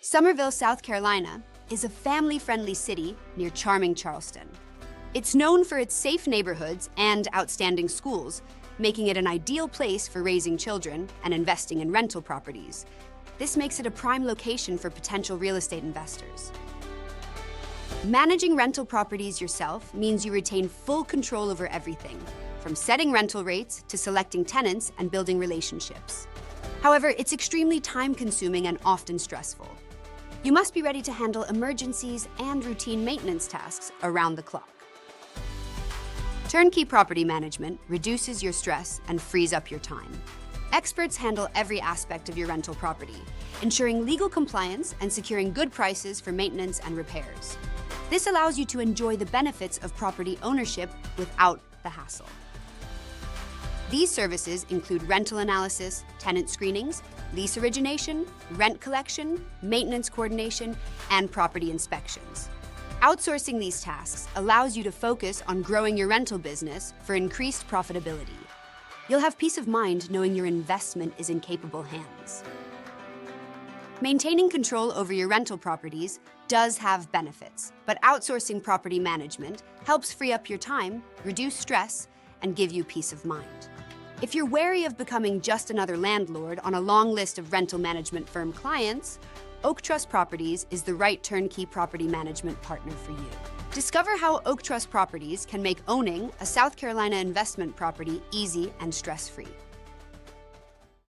Summerville, South Carolina, is a family-friendly city near charming Charleston. It's known for its safe neighborhoods and outstanding schools, making it an ideal place for raising children and investing in rental properties. This makes it a prime location for potential real estate investors. Managing rental properties yourself means you retain full control over everything, from setting rental rates to selecting tenants and building relationships. However, it's extremely time-consuming and often stressful. You must be ready to handle emergencies and routine maintenance tasks around the clock. Turnkey Property Management reduces your stress and frees up your time. Experts handle every aspect of your rental property, ensuring legal compliance and securing good prices for maintenance and repairs. This allows you to enjoy the benefits of property ownership without the hassle. These services include rental analysis, tenant screenings, lease origination, rent collection, maintenance coordination, and property inspections. Outsourcing these tasks allows you to focus on growing your rental business for increased profitability. You'll have peace of mind knowing your investment is in capable hands. Maintaining control over your rental properties does have benefits, but outsourcing property management helps free up your time, reduce stress, and give you peace of mind. If you're wary of becoming just another landlord on a long list of rental management firm clients, Trust Properties is the right turnkey property management partner for you. Discover how Trust Properties can make owning a South Carolina investment property easy and stress-free.